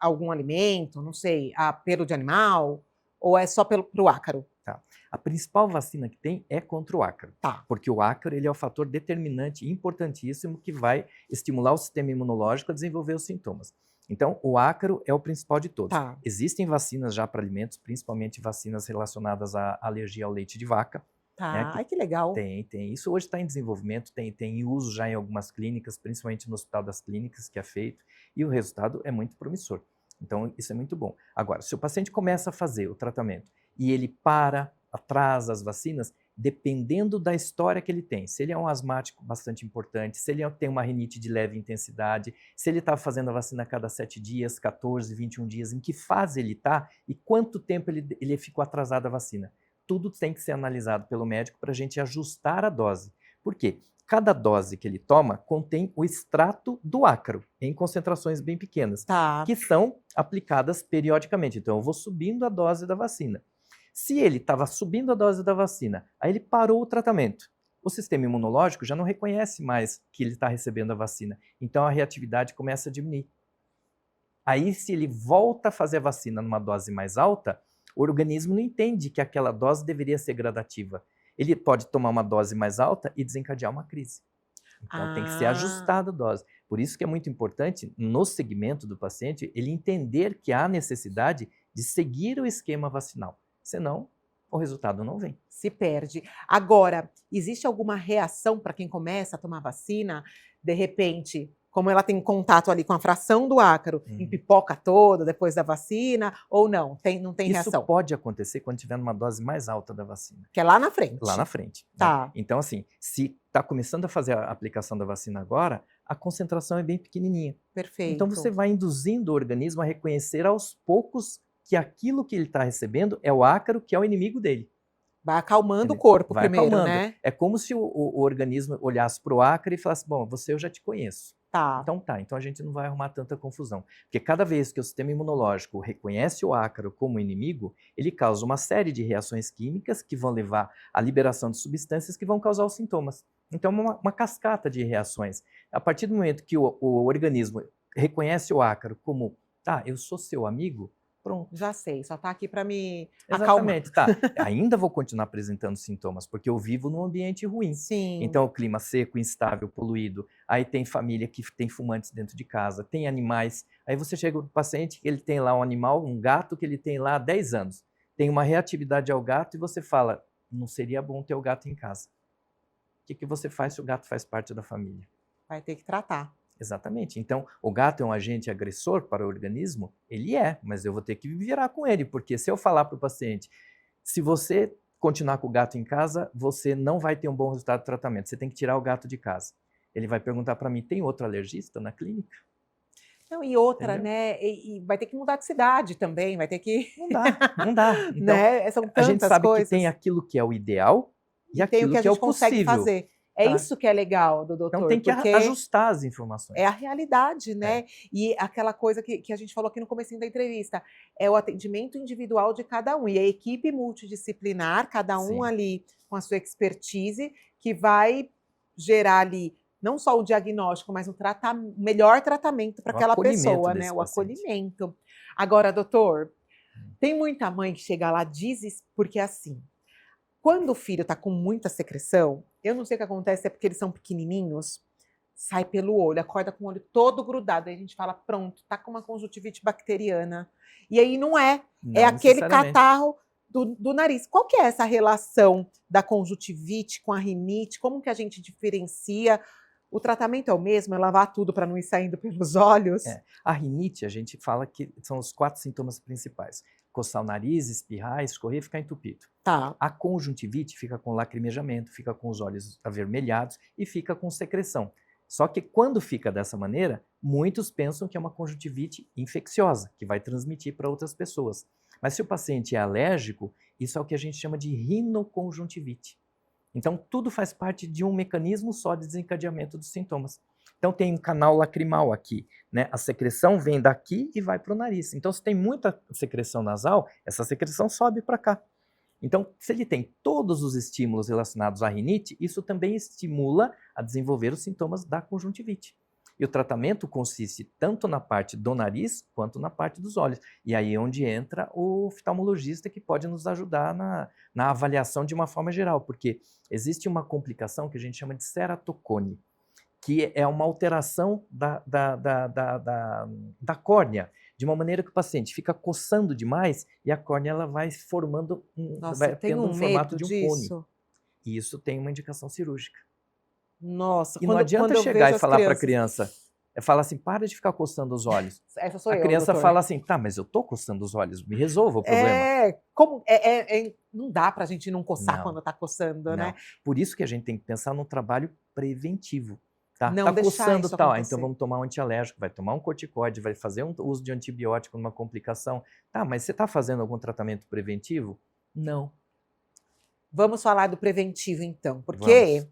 a algum alimento, não sei, a pelo de animal, ou é só para o ácaro? Tá. A principal vacina que tem é contra o ácaro. Tá. Porque o ácaro ele é o fator determinante importantíssimo que vai estimular o sistema imunológico a desenvolver os sintomas. Então, o ácaro é o principal de todos. Tá. Existem vacinas já para alimentos, principalmente vacinas relacionadas à alergia ao leite de vaca. Tá. Né, Ai, que legal. Tem. Isso hoje está em desenvolvimento, tem uso já em algumas clínicas, principalmente no Hospital das Clínicas, que é feito, e o resultado é muito promissor. Então, isso é muito bom. Agora, se o paciente começa a fazer o tratamento e ele atrasa as vacinas, dependendo da história que ele tem. Se ele é um asmático bastante importante, se ele tem uma rinite de leve intensidade, se ele está fazendo a vacina a cada 7 dias, 14, 21 dias, em que fase ele está e quanto tempo ele ficou atrasado a vacina. Tudo tem que ser analisado pelo médico para a gente ajustar a dose. Por quê? Cada dose que ele toma contém o extrato do ácaro, em concentrações bem pequenas, que são aplicadas periodicamente. Então, eu vou subindo a dose da vacina. Se ele estava subindo a dose da vacina, aí ele parou o tratamento, o sistema imunológico já não reconhece mais que ele está recebendo a vacina. Então, a reatividade começa a diminuir. Aí, se ele volta a fazer a vacina numa dose mais alta, o organismo não entende que aquela dose deveria ser gradativa. Ele pode tomar uma dose mais alta e desencadear uma crise. Então, tem que ser ajustada a dose. Por isso que é muito importante, no segmento do paciente, ele entender que há necessidade de seguir o esquema vacinal. Senão, o resultado não vem. Se perde. Agora, existe alguma reação para quem começa a tomar vacina? De repente, como ela tem contato ali com a fração do ácaro, empipoca toda depois da vacina, ou não? Não tem reação? Isso pode acontecer quando tiver numa dose mais alta da vacina. Que é lá na frente. Lá na frente. Tá. Né? Então, assim, se está começando a fazer a aplicação da vacina agora, a concentração é bem pequenininha. Perfeito. Então, você vai induzindo o organismo a reconhecer aos poucos que aquilo que ele está recebendo é o ácaro, que é o inimigo dele. Vai acalmando o corpo primeiro, acalmando. Né? É como se o organismo olhasse para o ácaro e falasse, bom, você eu já te conheço. Tá. Então a gente não vai arrumar tanta confusão. Porque cada vez que o sistema imunológico reconhece o ácaro como inimigo, ele causa uma série de reações químicas que vão levar à liberação de substâncias que vão causar os sintomas. Então é uma cascata de reações. A partir do momento que o organismo reconhece o ácaro como, tá, eu sou seu amigo, pronto. Já sei, só está aqui para me Exatamente, acalmar. tá. Ainda vou continuar apresentando sintomas, porque eu vivo num ambiente ruim. Sim. Então, o clima seco, instável, poluído. Aí tem família que tem fumantes dentro de casa, tem animais. Aí você chega no paciente, ele tem lá um animal, um gato que ele tem lá há 10 anos. Tem uma reatividade ao gato e você fala, não seria bom ter o gato em casa. O que você faz se o gato faz parte da família? Vai ter que tratar. Exatamente. Então, o gato é um agente agressor para o organismo? Ele é, mas eu vou ter que me virar com ele, porque se eu falar para o paciente, se você continuar com o gato em casa, você não vai ter um bom resultado do tratamento, você tem que tirar o gato de casa. Ele vai perguntar para mim, tem outro alergista na clínica? Não, e outra, Entendeu? né? E vai ter que mudar de cidade também, vai ter que... Não dá. Então, né? São tantas a gente sabe coisas. que tem aquilo que é o ideal e tem aquilo o que a que é o gente consegue possível. fazer. É Tá. isso que é legal do doutor. Então tem que porque ajustar as informações. é a realidade, né? E aquela coisa que a gente falou aqui no comecinho da entrevista, é o atendimento individual de cada um. E a equipe multidisciplinar, cada um Sim. ali com a sua expertise, que vai gerar ali não só o diagnóstico, mas melhor tratamento para aquela pessoa, né? O acolhimento. Agora, doutor, tem muita mãe que chega lá porque assim, quando o filho está com muita secreção, eu não sei o que acontece, é porque eles são pequenininhos, sai pelo olho, acorda com o olho todo grudado, aí a gente fala, pronto, tá com uma conjuntivite bacteriana. E aí não é aquele catarro do nariz. Qual que é essa relação da conjuntivite com a rinite? Como que a gente diferencia? O tratamento é o mesmo? É lavar tudo para não ir saindo pelos olhos? A rinite, a gente fala que são os 4 sintomas principais. Coçar o nariz, espirrar, escorrer e ficar entupido. Tá. A conjuntivite fica com lacrimejamento, fica com os olhos avermelhados e fica com secreção. Só que quando fica dessa maneira, muitos pensam que é uma conjuntivite infecciosa, que vai transmitir para outras pessoas. Mas se o paciente é alérgico, isso é o que a gente chama de rinoconjuntivite. Então, tudo faz parte de um mecanismo só de desencadeamento dos sintomas. Então, tem um canal lacrimal aqui, né? A secreção vem daqui e vai para o nariz. Então, se tem muita secreção nasal, essa secreção sobe para cá. Então, se ele tem todos os estímulos relacionados à rinite, isso também estimula a desenvolver os sintomas da conjuntivite. E o tratamento consiste tanto na parte do nariz quanto na parte dos olhos. E aí é onde entra o oftalmologista, que pode nos ajudar na avaliação de uma forma geral, porque existe uma complicação que a gente chama de ceratocone, que é uma alteração da córnea, de uma maneira que o paciente fica coçando demais e a córnea ela vai formando vai tendo um formato de um cone. E isso tem uma indicação cirúrgica. Nossa, e não adianta chegar e falar para a criança, fala assim, para de ficar coçando os olhos. Essa sou a eu, criança doutor. fala assim, tá, mas eu tô coçando os olhos, me resolva o problema. Não dá pra gente não coçar Não. quando tá coçando, né? Por isso que a gente tem que pensar num trabalho preventivo. Tá, Não tá deixar coçando isso tal, acontecer. então vamos tomar um antialérgico, vai tomar um corticoide, vai fazer um uso de antibiótico numa complicação. Tá, mas você tá fazendo algum tratamento preventivo? Não. Vamos falar do preventivo então, porque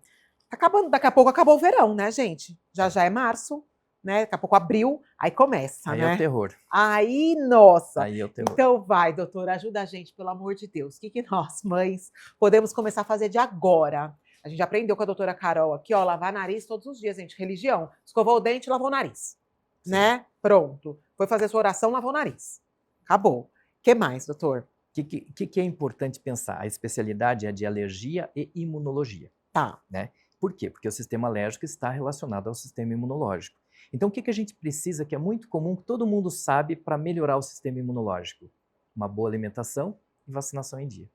tá acabando, daqui a pouco acabou o verão, né, gente? Já é março, né? Daqui a pouco abril, aí começa, Aí né? é o terror. Aí, nossa. Aí é o terror. Então vai, doutora, ajuda a gente, pelo amor de Deus. O que nós, mães, podemos começar a fazer de agora? A gente aprendeu com a doutora Carol aqui, ó, lavar nariz todos os dias, gente. Religião. Escovou o dente, lavou o nariz. Sim. Né? Pronto. Foi fazer sua oração, lavou o nariz. Acabou. O que mais, doutor? O que é importante pensar? A especialidade é de alergia e imunologia. Tá. Né? Por quê? Porque o sistema alérgico está relacionado ao sistema imunológico. Então, o que a gente precisa, que é muito comum, que todo mundo sabe para melhorar o sistema imunológico? uma boa alimentação e vacinação em dia.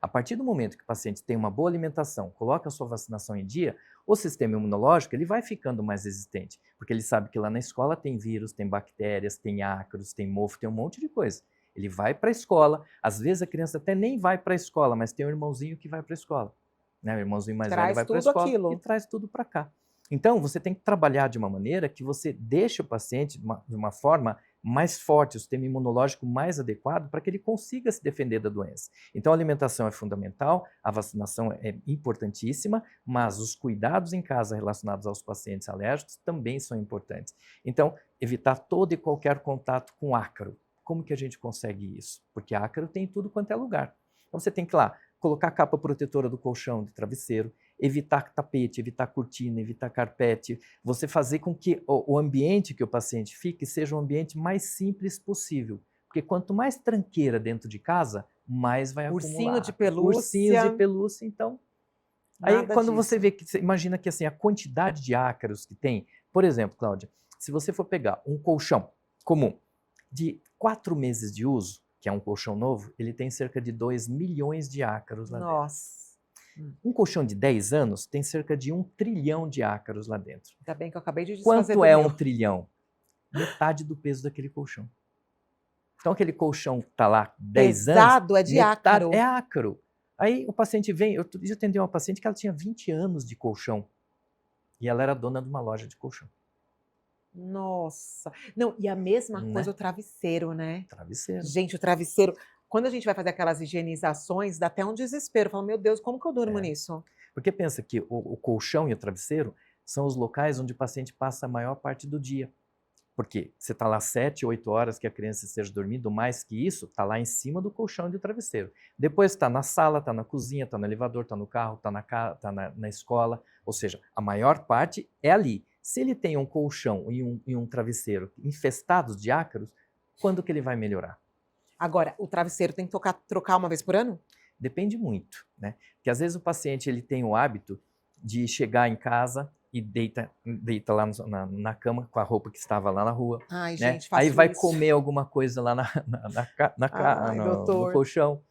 A partir do momento que o paciente tem uma boa alimentação, coloca a sua vacinação em dia, o sistema imunológico ele vai ficando mais resistente, porque ele sabe que lá na escola tem vírus, tem bactérias, tem ácaros, tem mofo, tem um monte de coisa. Ele vai para a escola, às vezes a criança até nem vai para a escola, mas tem um irmãozinho que vai para a escola. Né? O irmãozinho mais velho vai para a escola e traz tudo para cá. Então, você tem que trabalhar de uma maneira que você deixe o paciente de uma forma mais forte, o sistema imunológico mais adequado para que ele consiga se defender da doença. Então, a alimentação é fundamental, a vacinação é importantíssima, mas os cuidados em casa relacionados aos pacientes alérgicos também são importantes. Então, evitar todo e qualquer contato com ácaro. Como que a gente consegue isso? Porque ácaro tem em tudo quanto é lugar. Então, você tem que lá colocar a capa protetora do colchão, do travesseiro, evitar tapete, evitar cortina, evitar carpete, você fazer com que o ambiente que o paciente fique seja um ambiente mais simples possível. Porque quanto mais tranqueira dentro de casa, mais vai acumular. Ursinho de pelúcia. Ursinhos de pelúcia, então... Aí quando disso. você vê, você imagina que assim, a quantidade de ácaros que tem, por exemplo, Cláudia, se você for pegar um colchão comum de 4 meses de uso, que é um colchão novo, ele tem cerca de 2 milhões de ácaros lá dentro. Nossa. Um colchão de 10 anos tem cerca de 1 trilhão de ácaros lá dentro. Ainda bem que eu acabei de desfazer Quanto é 1 trilhão? Metade do peso daquele colchão. Então aquele colchão que está lá 10 anos... Pesado, é de ácaro. É ácaro. Aí o paciente vem... Eu já atendi uma paciente que ela tinha 20 anos de colchão. E ela era dona de uma loja de colchão. Nossa. Não, e a mesma coisa o travesseiro, né? Travesseiro. Gente, o travesseiro... Quando a gente vai fazer aquelas higienizações, dá até um desespero. Fala, meu Deus, como que eu durmo nisso? Porque pensa que o colchão e o travesseiro são os locais onde o paciente passa a maior parte do dia. Porque você está lá 7, 8 horas que a criança esteja dormindo, mais que isso, está lá em cima do colchão e do travesseiro. Depois está na sala, está na cozinha, está no elevador, está no carro, está na escola. Ou seja, a maior parte é ali. Se ele tem um colchão e um travesseiro infestados de ácaros, quando que ele vai melhorar? Agora, o travesseiro tem que trocar uma vez por ano? Depende muito, né? Porque às vezes o paciente ele tem o hábito de chegar em casa e deita lá na cama com a roupa que estava lá na rua. Ai, né? gente, faço Aí vai isso. comer alguma coisa lá no colchão.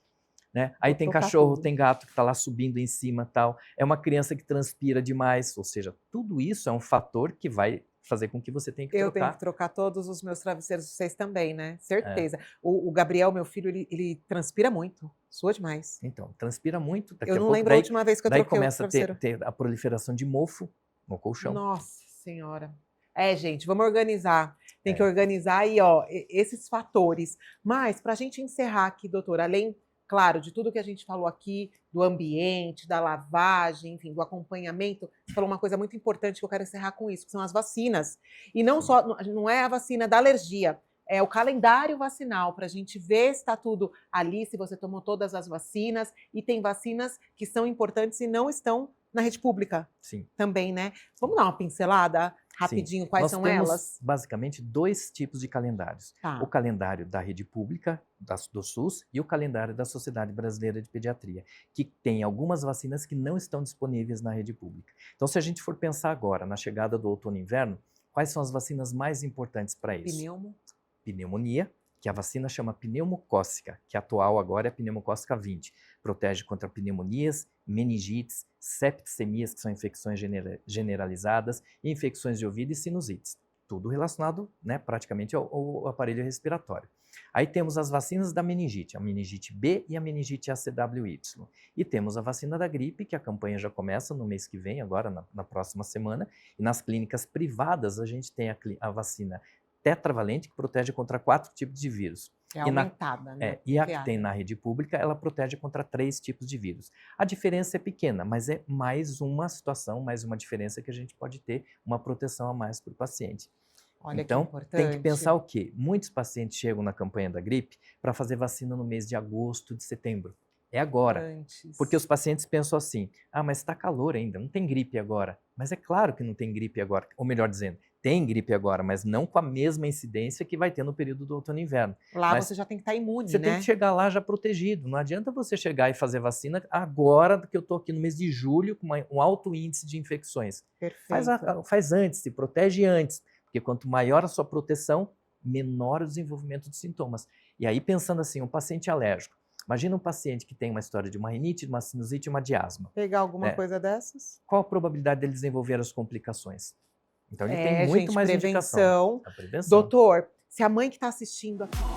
Né? Aí tem cachorro, tudo. tem gato que está lá subindo em cima tal. É uma criança que transpira demais. Ou seja, tudo isso é um fator que vai fazer com que você tenha que trocar. Eu tenho que trocar todos os meus travesseiros, vocês também, né? Certeza. O Gabriel, meu filho, ele transpira muito, sua demais. Então, transpira muito. Daqui eu a não pouco, lembro a última vez que eu daí troquei começa o travesseiro. a ter a proliferação de mofo no colchão. Nossa Senhora. Gente, vamos organizar. Tem que organizar aí, ó, esses fatores. Mas, para a gente encerrar aqui, doutora, além, claro, de tudo que a gente falou aqui, do ambiente, da lavagem, enfim, do acompanhamento, você falou uma coisa muito importante que eu quero encerrar com isso, que são as vacinas. E não só, não é a vacina da alergia, é o calendário vacinal, para a gente ver se está tudo ali, se você tomou todas as vacinas, e tem vacinas que são importantes e não estão na rede pública. Sim. Também, né? Vamos dar uma pincelada rapidinho, Sim. quais Nós são temos, elas? basicamente, 2 tipos de calendários. Tá. O calendário da rede pública, do SUS, e o calendário da Sociedade Brasileira de Pediatria, que tem algumas vacinas que não estão disponíveis na rede pública. Então, se a gente for pensar agora, na chegada do outono e inverno, quais são as vacinas mais importantes para isso? Pneumonia, que a vacina chama pneumocócica, que atual agora é a pneumocócica 20. Protege contra pneumonias, meningites, septicemias, que são infecções generalizadas, e infecções de ouvido e sinusites. Tudo relacionado, né, praticamente ao aparelho respiratório. Aí temos as vacinas da meningite, a meningite B e a meningite ACWY. E temos a vacina da gripe, que a campanha já começa no mês que vem, agora na próxima semana. E nas clínicas privadas a gente tem a vacina tetravalente, que protege contra 4 tipos de vírus. É aumentada, né? E a que tem na rede pública, ela protege contra 3 tipos de vírus. A diferença é pequena, mas é mais uma situação, mais uma diferença que a gente pode ter uma proteção a mais para o paciente. Olha, então, que importante. tem que pensar o quê? Muitos pacientes chegam na campanha da gripe para fazer vacina no mês de agosto, de setembro. É agora. Antes. Porque os pacientes pensam assim, mas está calor ainda, não tem gripe agora. Mas é claro que não tem gripe agora. Ou melhor dizendo, tem gripe agora, mas não com a mesma incidência que vai ter no período do outono e inverno. Lá você já tem que estar imune, você né? tem que chegar lá já protegido. Não adianta você chegar e fazer vacina agora que eu estou aqui no mês de julho com um alto índice de infecções. Perfeito. Faz antes, se protege antes. Porque quanto maior a sua proteção, menor o desenvolvimento de sintomas. E aí, pensando assim, um paciente alérgico, imagina um paciente que tem uma história de uma rinite, de uma sinusite e uma de asma. Pegar alguma coisa dessas? Qual a probabilidade dele desenvolver as complicações? Então, ele tem muito gente, mais prevenção. indicação. A prevenção. Doutor, se a mãe que está assistindo aqui